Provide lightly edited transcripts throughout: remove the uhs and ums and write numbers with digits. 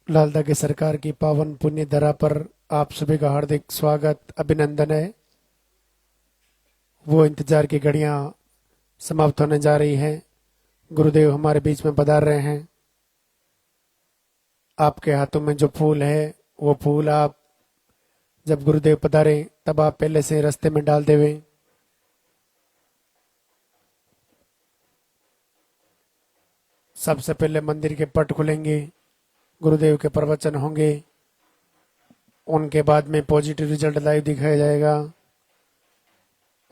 लालदा की सरकार की पावन पुण्य धरा पर आप सभी का हार्दिक स्वागत अभिनंदन है। वो इंतजार की घड़ियां समाप्त होने जा रही हैं। गुरुदेव हमारे बीच में पधार रहे हैं। आपके हाथों में जो फूल है वो फूल आप जब गुरुदेव पधारे तब आप पहले से रास्ते में डाल देवे। सबसे पहले मंदिर के पट खुलेंगे, गुरुदेव के प्रवचन होंगे, उनके बाद में पॉजिटिव रिजल्ट लाइव दिखाया जाएगा।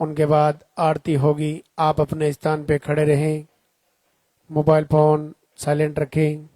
उनके बाद आरती होगी। आप अपने स्थान पे खड़े रहें, मोबाइल फोन साइलेंट रखें।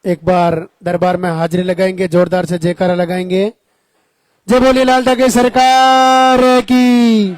एक बार दरबार में हाजिरी लगाएंगे, जोरदार से जयकारा लगाएंगे। जय बोले लालदा की सरकार की।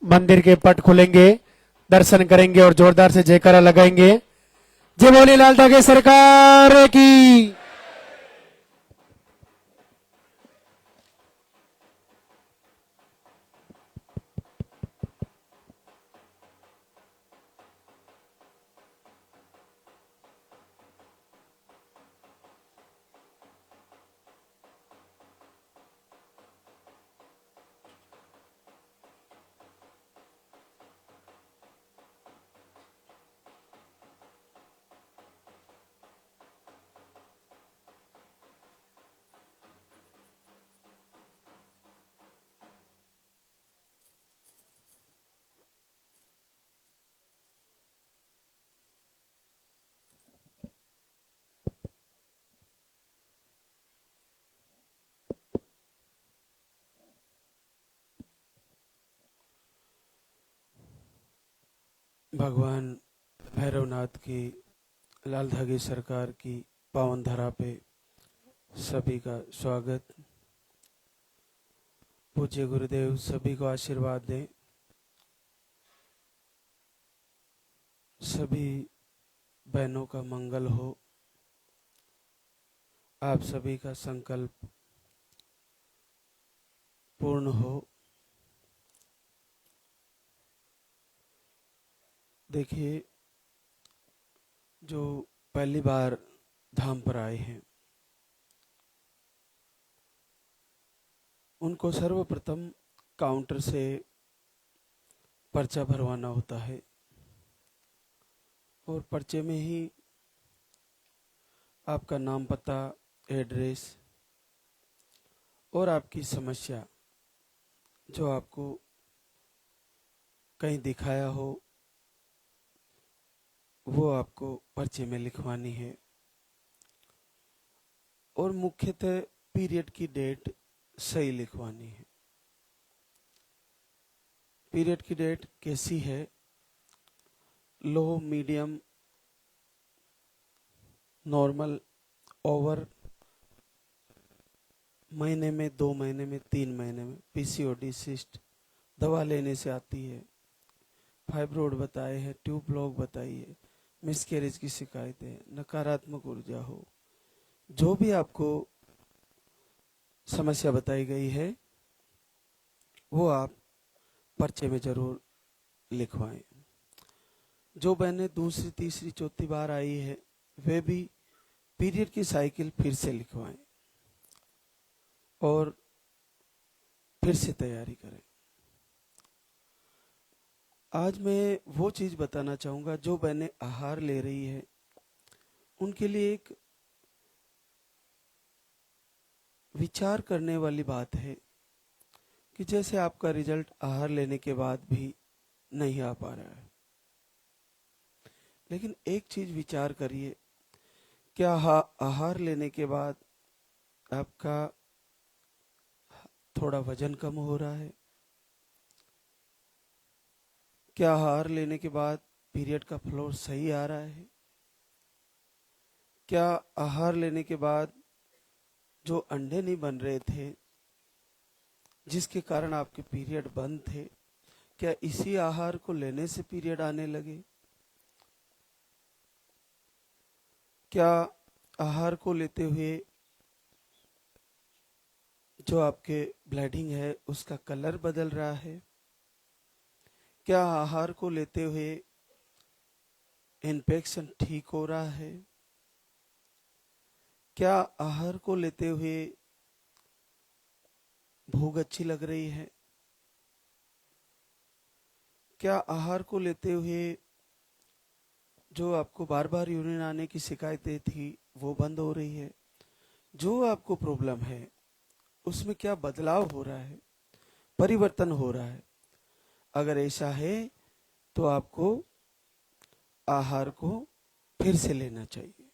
मंदिर के पट खुलेंगे, दर्शन करेंगे और जोरदार से जयकारा लगाएंगे। जय बोले लालदा की सरकार की। भगवान भैरवनाथ की लालधा की सरकार की पावन धरा पे सभी का स्वागत। पूज्य गुरुदेव सभी को आशीर्वाद दें। सभी बहनों का मंगल हो। आप सभी का संकल्प पूर्ण हो। देखिए, जो पहली बार धाम पर आए हैं उनको सर्वप्रथम काउंटर से पर्चा भरवाना होता है और पर्चे में ही आपका नाम, पता, एड्रेस और आपकी समस्या जो आपको कहीं दिखाया हो वो आपको पर्चे में लिखवानी है। और मुख्यतः पीरियड की डेट सही लिखवानी है। पीरियड की डेट कैसी है? लो, मीडियम, नॉर्मल, ओवर, महीने में, 2 महीने में, 3 महीने में, पीसीओडी, सिस्ट, दवा लेने से आती है, फाइब्रोड बताए हैं, ट्यूब ब्लॉक बताइए, मिसकैरेज की शिकायतें, नकारात्मक ऊर्जा हो, जो भी आपको समस्या बताई गई है वो आप पर्चे में जरूर लिखवाएं। जो बहनें दूसरी, तीसरी, चौथी बार आई है वे भी पीरियड की साइकिल फिर से लिखवाएं और फिर से तैयारी करें। आज मैं वो चीज बताना चाहूंगा जो बहनें आहार ले रही है उनके लिए एक विचार करने वाली बात है कि जैसे आपका रिजल्ट आहार लेने के बाद भी नहीं आ पा रहा है, लेकिन एक चीज विचार करिए, क्या आहार लेने के बाद आपका थोड़ा वजन कम हो रहा है? क्या आहार लेने के बाद पीरियड का फ्लो सही आ रहा है? क्या आहार लेने के बाद जो अंडे नहीं बन रहे थे जिसके कारण आपके पीरियड बंद थे, क्या इसी आहार को लेने से पीरियड आने लगे? क्या आहार को लेते हुए जो आपके ब्लीडिंग है उसका कलर बदल रहा है? क्या आहार को लेते हुए इन्फेक्शन ठीक हो रहा है? क्या आहार को लेते हुए भूख अच्छी लग रही है? क्या आहार को लेते हुए जो आपको बार बार यूरिन आने की शिकायतें थी वो बंद हो रही है? जो आपको प्रॉब्लम है उसमें क्या बदलाव हो रहा है, परिवर्तन हो रहा है? अगर ऐसा है तो आपको आहार को फिर से लेना चाहिए,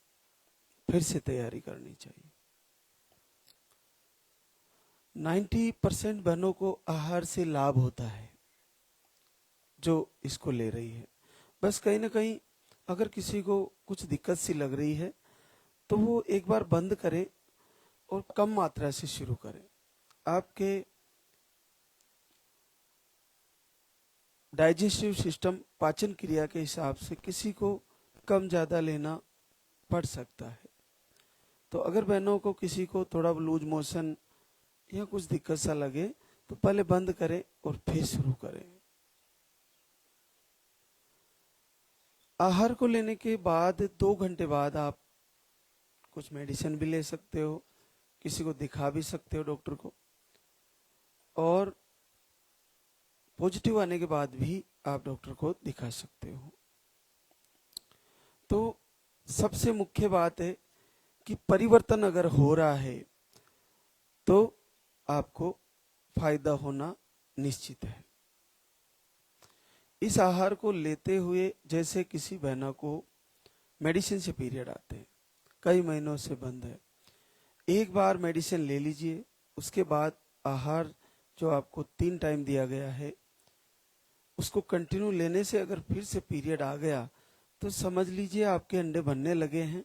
फिर से तैयारी करनी चाहिए। 90% बहनों को आहार से लाभ होता है जो इसको ले रही है। बस कहीं ना कहीं अगर किसी को कुछ दिक्कत सी लग रही है तो वो एक बार बंद करे और कम मात्रा से शुरू करें। आपके डाइजेस्टिव सिस्टम, पाचन क्रिया के हिसाब से किसी को कम ज्यादा लेना पड़ सकता है। तो अगर बहनों को किसी को थोड़ा लूज मोशन या कुछ दिक्कत सा लगे तो पहले बंद करें और फिर शुरू करें। आहार को लेने के बाद 2 घंटे बाद आप कुछ मेडिसिन भी ले सकते हो, किसी को दिखा भी सकते हो डॉक्टर को, और पॉजिटिव आने के बाद भी आप डॉक्टर को दिखा सकते हो। तो सबसे मुख्य बात है कि परिवर्तन अगर हो रहा है तो आपको फायदा होना निश्चित है। इस आहार को लेते हुए जैसे किसी बहना को मेडिसिन से पीरियड आते हैं, कई महीनों से बंद है, एक बार मेडिसिन ले लीजिए, उसके बाद आहार जो आपको 3 टाइम दिया गया है उसको कंटिन्यू लेने से अगर फिर से पीरियड आ गया तो समझ लीजिए आपके अंडे बनने लगे हैं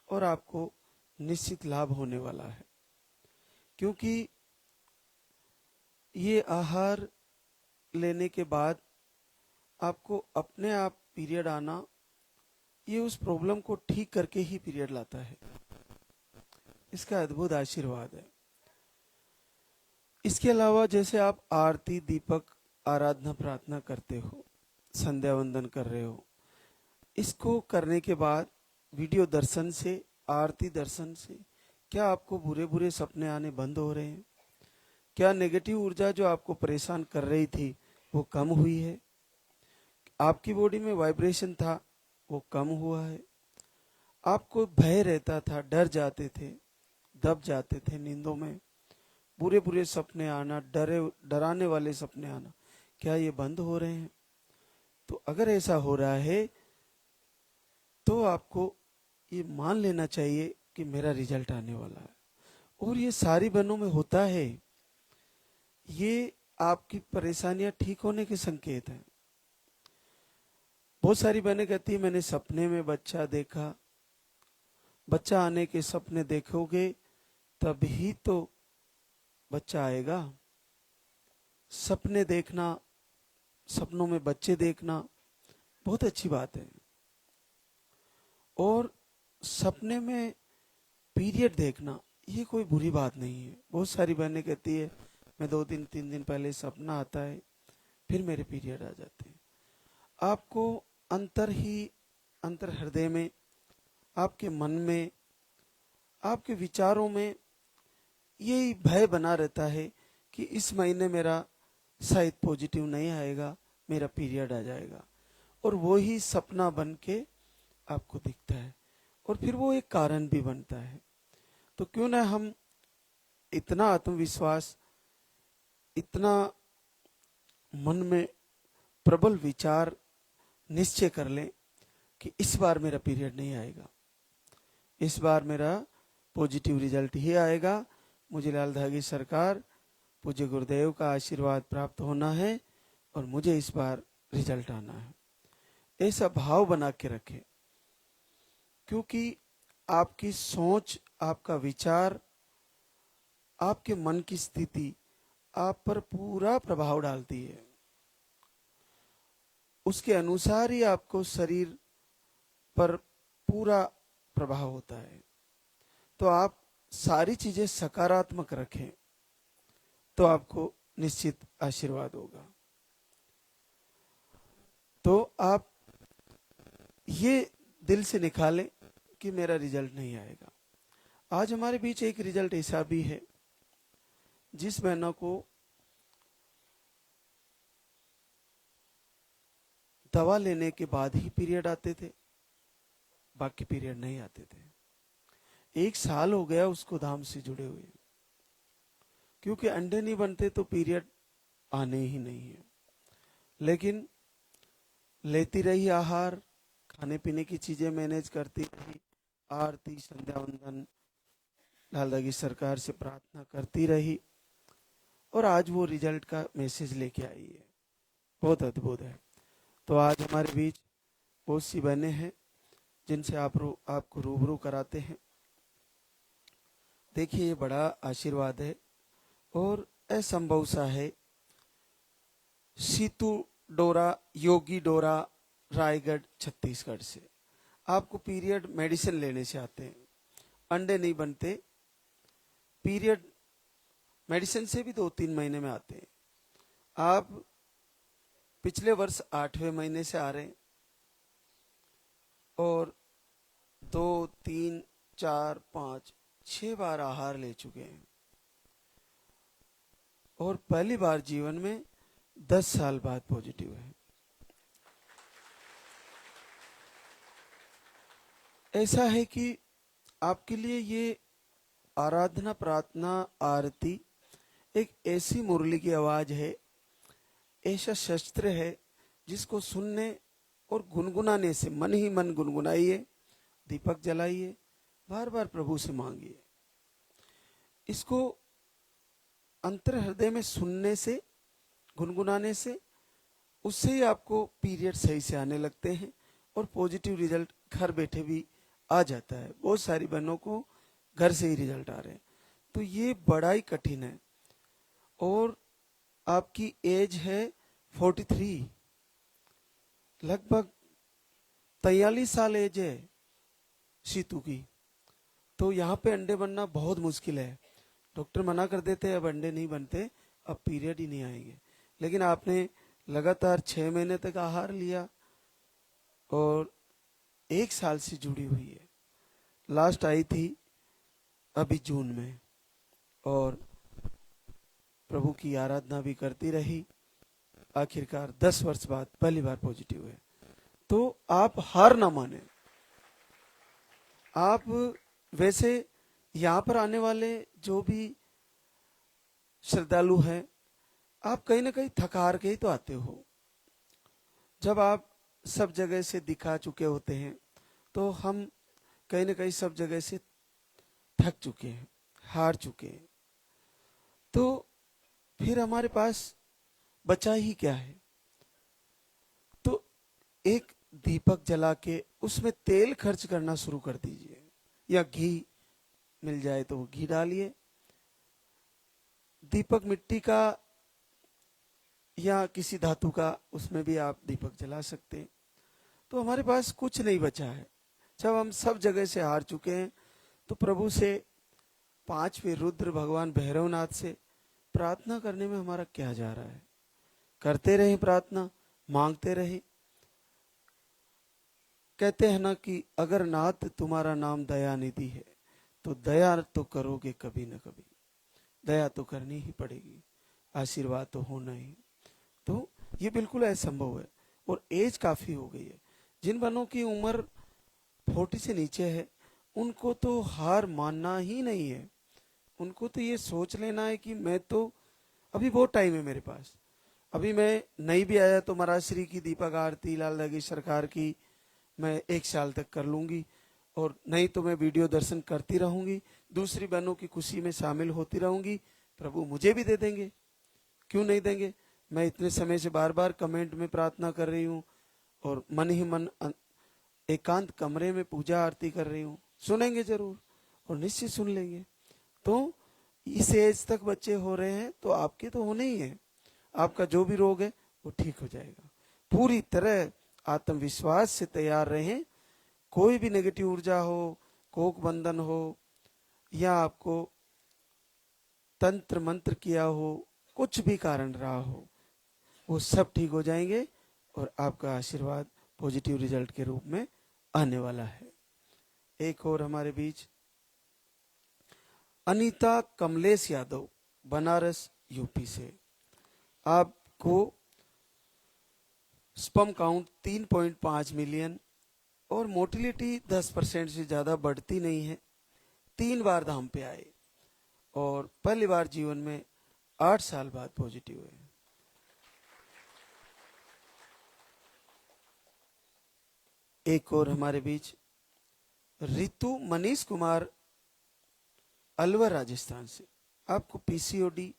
और आपको निश्चित लाभ होने वाला है। क्योंकि ये आहार लेने के बाद आपको अपने आप पीरियड आना, ये उस प्रॉब्लम को ठीक करके ही पीरियड लाता है। इसका अद्भुत आशीर्वाद है। इसके अलावा जैसे आप आरती, दीपक, आराधना, प्रार्थना करते हो, संध्या वंदन कर रहे हो, इसको करने के बाद वीडियो दर्शन से, आरती दर्शन से क्या आपको बुरे बुरे सपने आने बंद हो रहे हैं? क्या नेगेटिव ऊर्जा जो आपको परेशान कर रही थी वो कम हुई है? आपकी बॉडी में वाइब्रेशन था वो कम हुआ है? आपको भय रहता था, डर जाते थे, दब जाते थे नींदों में, बुरे बुरे सपने आना, डराने वाले सपने आना, क्या ये बंद हो रहे हैं? तो अगर ऐसा हो रहा है तो आपको ये मान लेना चाहिए कि मेरा रिजल्ट आने वाला है। और ये सारी बहनों में होता है। ये आपकी परेशानियां ठीक होने के संकेत हैं। बहुत सारी बहनें कहती है मैंने सपने में बच्चा देखा। बच्चा आने के सपने देखोगे तभी तो बच्चा आएगा। सपने देखना, सपनों में बच्चे देखना बहुत अच्छी बात है। और सपने में पीरियड देखना ये कोई बुरी बात नहीं है। बहुत सारी बहनें कहती है मैं 2 दिन 3 दिन पहले सपना आता है, फिर मेरे पीरियड आ जाते हैं। आपको अंतर हृदय में, आपके मन में, आपके विचारों में यही भय बना रहता है कि इस महीने मेरा शायद पॉजिटिव नहीं आएगा, मेरा पीरियड आ जाएगा। और वो ही सपना बन के आपको दिखता है और फिर वो एक कारण भी बनता है। तो क्यों ना हम इतना आत्मविश्वास, इतना मन में प्रबल विचार निश्चय कर लें कि इस बार मेरा पीरियड नहीं आएगा, इस बार मेरा पॉजिटिव रिजल्ट ही आएगा। मुझे लाल धागी सरकार पूज्य गुरुदेव का आशीर्वाद प्राप्त होना है और मुझे इस बार रिजल्ट आना है। ऐसा भाव बना के रखें, क्योंकि आपकी सोच, आपका विचार, आपके मन की स्थिति आप पर पूरा प्रभाव डालती है। उसके अनुसार ही आपको शरीर पर पूरा प्रभाव होता है। तो आप सारी चीजें सकारात्मक रखें तो आपको निश्चित आशीर्वाद होगा। तो आप ये दिल से निकालें कि मेरा रिजल्ट नहीं आएगा। आज हमारे बीच एक रिजल्ट ऐसा भी है जिस बहनों को दवा लेने के बाद ही पीरियड आते थे, बाकी पीरियड नहीं आते थे। 1 साल हो गया उसको धाम से जुड़े हुए, क्योंकि अंडे नहीं बनते तो पीरियड आने ही नहीं है। लेकिन लेती रही आहार, खाने पीने की चीजें मैनेज करती रही, आरती, संध्या वंदन, लाल धागी सरकार से प्रार्थना करती रही और आज वो रिजल्ट का मैसेज लेके आई है। बहुत अद्भुत है। तो आज हमारे बीच बहुत सी बहनें हैं जिनसे आपको रूबरू कराते हैं। देखिए ये बड़ा आशीर्वाद है और असंभव सा है। सीतू डोरा, योगी डोरा, रायगढ़, छत्तीसगढ़ से आपको पीरियड मेडिसिन लेने से आते हैं। अंडे नहीं बनते, पीरियड मेडिसिन से भी 2-3 महीने में आते हैं। आप पिछले वर्ष 8वें महीने से आ रहे हैं और 2, 3, 4, 5, 6 बार आहार ले चुके हैं और पहली बार जीवन में 10 साल बाद पॉजिटिव है। ऐसा है कि आपके लिए ये आराधना, प्रार्थना, आरती एक ऐसी मुरली की आवाज है, ऐसा शस्त्र है जिसको सुनने और गुनगुनाने से मन ही मन गुनगुनाइए, दीपक जलाइए, बार बार प्रभु से मांगिए। इसको अंतर हृदय में सुनने से, गुनगुनाने से, उससे ही आपको पीरियड सही से आने लगते हैं और पॉजिटिव रिजल्ट घर बैठे भी आ जाता है। बहुत सारी बहनों को घर से ही रिजल्ट आ रहे हैं। तो ये बड़ा ही कठिन है। और आपकी एज है 43, लगभग 43 साल एज है सीतू की। तो यहाँ पे अंडे बनना बहुत मुश्किल है। डॉक्टर मना कर देते हैं अब अंडे नहीं बनते, अब पीरियड ही नहीं आएंगे। लेकिन आपने लगातार 6 महीने तक आहार लिया और 1 साल से जुड़ी हुई है। लास्ट आई थी अभी जून में और प्रभु की आराधना भी करती रही। आखिरकार 10 वर्ष बाद पहली बार पॉजिटिव है। तो आप हार ना माने। आप वैसे यहाँ पर आने वाले जो भी श्रद्धालु हैं, आप कहीं ना कहीं थक हार के ही तो आते हो। जब आप सब जगह से दिखा चुके होते हैं तो हम कहीं ना कहीं सब जगह से थक चुके हैं, हार चुके हैं। तो फिर हमारे पास बचा ही क्या है? तो एक दीपक जला के उसमें तेल खर्च करना शुरू कर दीजिए, या घी मिल जाए तो वो घी डालिए। दीपक मिट्टी का या किसी धातु का, उसमें भी आप दीपक जला सकते हैं। तो हमारे पास कुछ नहीं बचा है। जब हम सब जगह से हार चुके हैं तो प्रभु से, पांचवें रुद्र भगवान भैरवनाथ से प्रार्थना करने में हमारा क्या जा रहा है? करते रहे प्रार्थना, मांगते रहे। कहते हैं ना कि अगर नाथ तुम्हारा नाम दया निधि है तो दया तो करोगे कभी न कभी, दया तो करनी ही पड़ेगी, आशीर्वाद तो होना ही। तो ये बिल्कुल असंभव है। और एज काफी हो गई है। जिन बनों की उम्र 40 से नीचे है उनको तो हार मानना ही नहीं है। उनको तो ये सोच लेना है कि मैं तो, अभी बहुत टाइम है मेरे पास, अभी मैं नहीं भी आया तो महाराज श्री की दीपक आरती, लाल दागेश्वर सरकार की मैं 1 साल तक कर लूंगी, और नहीं तो मैं वीडियो दर्शन करती रहूंगी, दूसरी बहनों की खुशी में शामिल होती रहूंगी। प्रभु मुझे भी दे देंगे, क्यों नहीं देंगे? मैं इतने समय से बार बार कमेंट में प्रार्थना कर रही हूँ, और मन ही मन एकांत कमरे में पूजा आरती कर रही हूँ। सुनेंगे जरूर, और निश्चित सुन लेंगे। तो इस एज तक बच्चे हो रहे हैं तो आपके तो होने ही है। आपका जो भी रोग है वो ठीक हो जाएगा। पूरी तरह आत्मविश्वास से तैयार रहें। कोई भी नेगेटिव ऊर्जा हो, कोक बंधन हो, या आपको तंत्र मंत्र किया हो, कुछ भी कारण रहा हो, वो सब ठीक हो जाएंगे और आपका आशीर्वाद पॉजिटिव रिजल्ट के रूप में आने वाला है। एक और हमारे बीच अनीता कमलेश यादव, बनारस यूपी से। आपको स्पर्म काउंट 3.5 मिलियन और मोटिलिटी 10% से ज्यादा बढ़ती नहीं है। 3 बार धाम पे आए और पहली बार जीवन में 8 साल बाद पॉजिटिव हुए। एक और हमारे बीच रितु मनीष कुमार, अलवर राजस्थान से। आपको पीसीओडी,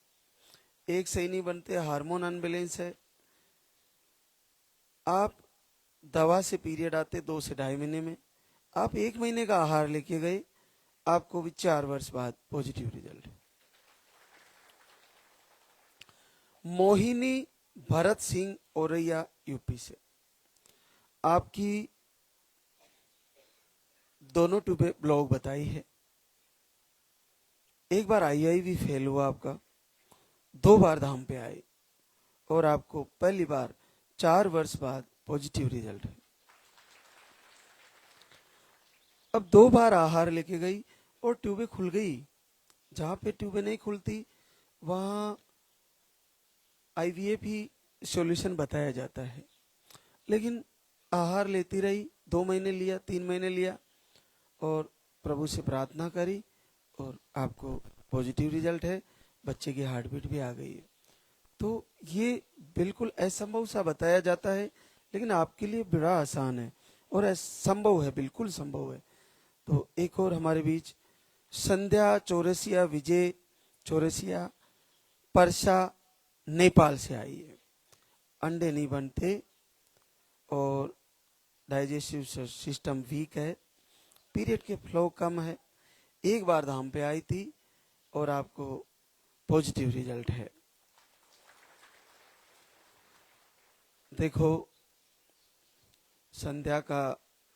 एक सही नहीं बनते, हार्मोन अनबैलेंस है। आप दवा से पीरियड आते 2 से 2.5 महीने में, आप 1 महीने का आहार लेके गए, आपको भी 4 वर्ष बाद positive result. Mohini Bharat Singh, Auraiya UP से। आपकी दोनों ट्यूबें ब्लॉक बताई है। एक बार आईआईवी फेल हुआ आपका, 2 बार धाम पे आए और आपको पहली बार 4 वर्ष बाद पॉजिटिव रिजल्ट है। अब 2 बार आहार लेके गई और ट्यूबें खुल गई। जहां पे ट्यूबें नहीं खुलती वहां आईवीएफ ही सॉल्यूशन बताया जाता है। लेकिन आहार लेती रही, 2 महीने लिया, 3 महीने लिया, और प्रभु से प्रार्थना करी और आपको पॉजिटिव रिजल्ट है। बच्चे की हार्ट बीट भी आ गई है। तो ये बिल्कुल असंभव सा बताया जाता है, लेकिन आपके लिए बड़ा आसान है और संभव है, बिल्कुल संभव है। तो एक और हमारे बीच संध्या चौरसिया, विजय चौरसिया, परसा नेपाल से आई है। अंडे नहीं बनते और डाइजेस्टिव सिस्टम वीक है, पीरियड के फ्लो कम है। 1 बार धाम पे आई थी और आपको पॉजिटिव रिजल्ट है। देखो संध्या का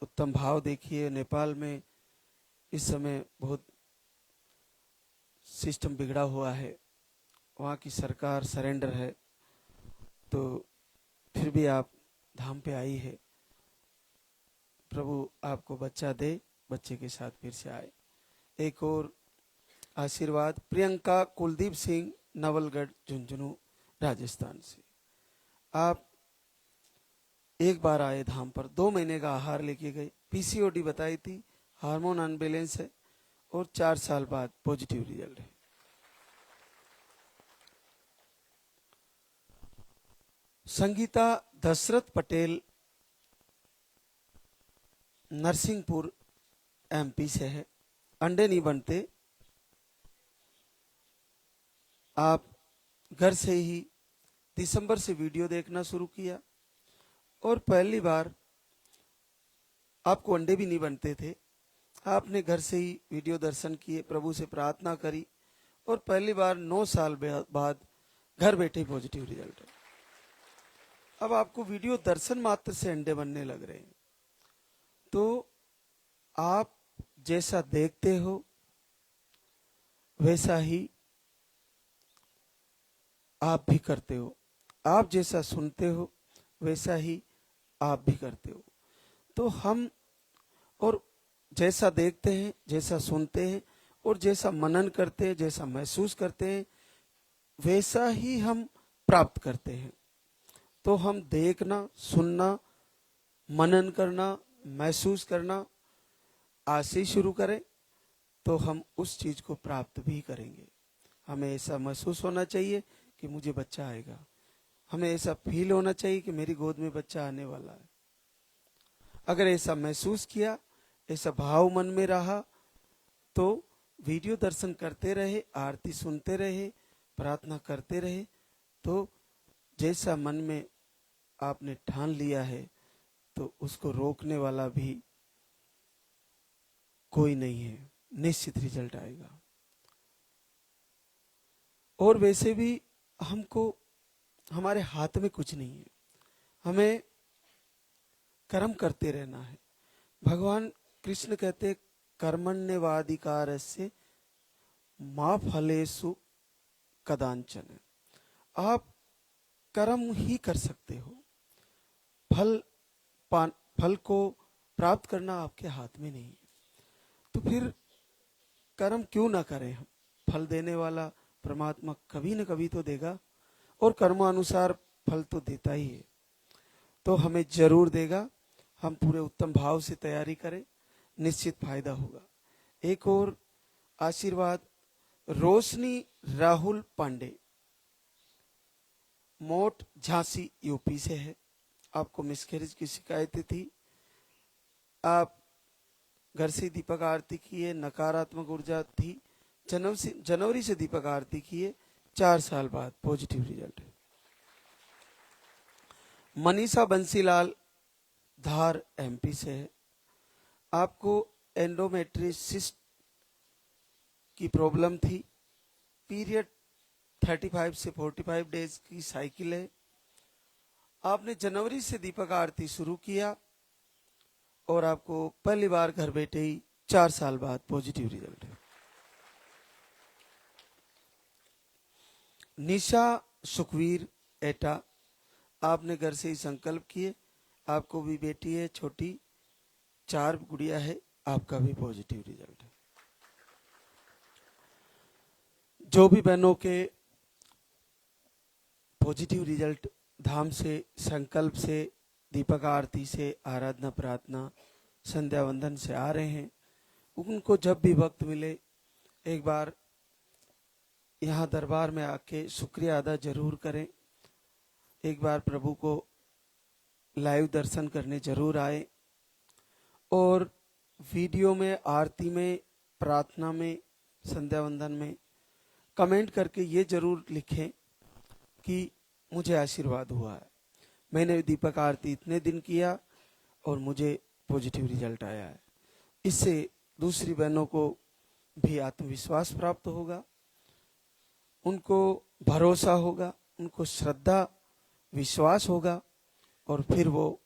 उत्तम भाव देखिए। नेपाल में इस समय बहुत सिस्टम बिगड़ा हुआ है, वहाँ की सरकार सरेंडर है, तो फिर भी आप धाम पे आई है। प्रभु आपको बच्चा दे, बच्चे के साथ फिर से आए। एक और आशीर्वाद प्रियंका कुलदीप सिंह, नवलगढ़ झुंझुनू राजस्थान से। आप 1 बार आए धाम पर, 2 महीने का आहार लेके गए, पीसीओडी बताई थी, हार्मोन अनबैलेंस है और 4 साल बाद पॉजिटिव रिजल्ट है। संगीता दशरथ पटेल, नरसिंहपुर एमपी से है। अंडे नहीं बनते, आप घर से ही दिसंबर से वीडियो देखना शुरू किया और पहली बार आपको अंडे भी नहीं बनते थे, आपने घर से ही वीडियो दर्शन किए, प्रभु से प्रार्थना करी और पहली बार 9 साल बाद घर बैठे पॉजिटिव रिजल्ट है। अब आपको वीडियो दर्शन मात्र से अंडे बनने लग रहे हैं। तो आप जैसा देखते हो वैसा ही आप भी करते हो, आप जैसा सुनते हो वैसा ही आप भी करते हो। तो हम और जैसा देखते हैं, जैसा सुनते हैं और जैसा मनन करते हैं, जैसा महसूस करते हैं, वैसा ही हम प्राप्त करते हैं। तो हम देखना, सुनना, मनन करना, महसूस करना आज से ही शुरू करें तो हम उस चीज को प्राप्त भी करेंगे। हमें ऐसा महसूस होना चाहिए कि मुझे बच्चा आएगा, हमें ऐसा फील होना चाहिए कि मेरी गोद में बच्चा आने वाला है। अगर ऐसा महसूस किया, ऐसा भाव मन में रहा, तो वीडियो दर्शन करते रहे, आरती सुनते रहे, प्रार्थना करते रहे, तो जैसा मन में आपने ठान लिया है तो उसको रोकने वाला भी कोई नहीं है, निश्चित रिजल्ट आएगा। और वैसे भी हमको हमारे हाथ में कुछ नहीं है, हमें कर्म करते रहना है। भगवान कृष्ण कहते कर्मण्यवाधिकारस्य मा फलेषु कदांचन। आप कर्म ही कर सकते हो, फल को प्राप्त करना आपके हाथ में नहीं है। तो फिर कर्म क्यों ना करें हम? फल देने वाला परमात्मा कभी न कभी तो देगा और कर्मानुसार फल तो देता ही है, तो हमें जरूर देगा। हम पूरे उत्तम भाव से तैयारी करें, निश्चित फायदा होगा। एक और आशीर्वाद, रोशनी राहुल पांडे, मोट झांसी यूपी से है। आपको मिसकैरेज की शिकायतें थी, आप घर से दीपक आरती किए, नकारात्मक ऊर्जा थी, जनवरी से दीपक आरती किए, 4 साल बाद पॉजिटिव रिजल्ट है। मनीषा बंसीलाल धार एमपी से है। आपको एंडोमेट्रियोसिस की प्रॉब्लम थी, पीरियड 35 से 45 डेज की साइकिल है। आपने जनवरी से दीपक आरती शुरू किया और आपको पहली बार घर बैठे ही 4 साल बाद पॉजिटिव रिजल्ट है। निशा सुखवीर एटा, आपने घर से ही संकल्प किए, आपको भी बेटी है छोटी, 4 गुड़िया है, आपका भी पॉजिटिव रिजल्ट है। जो भी बहनों के पॉजिटिव रिजल्ट धाम से, संकल्प से, दीपक आरती से, आराधना प्रार्थना, संध्या वंदन से आ रहे हैं, उनको जब भी वक्त मिले एक बार यहाँ दरबार में आके शुक्रिया अदा जरूर करें। एक बार प्रभु को लाइव दर्शन करने जरूर आए और वीडियो में, आरती में, प्रार्थना में, संध्या वंदन में कमेंट करके ये जरूर लिखें कि मुझे आशीर्वाद हुआ है, मैंने दीपक आरती इतने दिन किया और मुझे पॉजिटिव रिजल्ट आया है। इससे दूसरी बहनों को भी आत्मविश्वास प्राप्त होगा, उनको भरोसा होगा, उनको श्रद्धा विश्वास होगा और फिर वो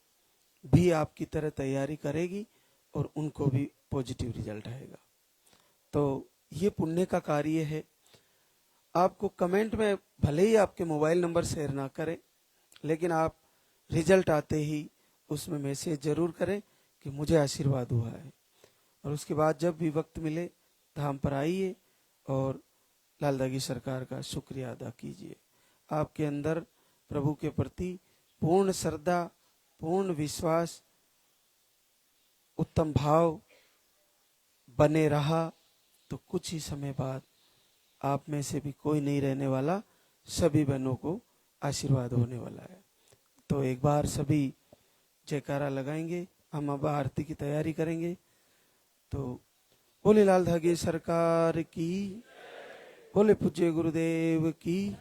भी आपकी तरह तैयारी करेगी और उनको भी पॉजिटिव रिजल्ट आएगा। तो ये पुण्य का कार्य है। आपको कमेंट में भले ही आपके मोबाइल नंबर शेयर ना करें, लेकिन आप रिजल्ट आते ही उसमें मैसेज जरूर करें कि मुझे आशीर्वाद हुआ है। और उसके बाद जब भी वक्त मिले धाम पर आइए और लाल दागी सरकार का शुक्रिया अदा कीजिए। आपके अंदर प्रभु के प्रति पूर्ण श्रद्धा, पूर्ण विश्वास, उत्तम भाव बने रहा तो कुछ ही समय बाद आप में से भी कोई नहीं रहने वाला, सभी बहनों को आशीर्वाद होने वाला है। तो एक बार सभी जयकारा लगाएंगे, हम अब आरती की तैयारी करेंगे। तो बोले लाल धागे सरकार की, बोले पूज्य गुरुदेव की।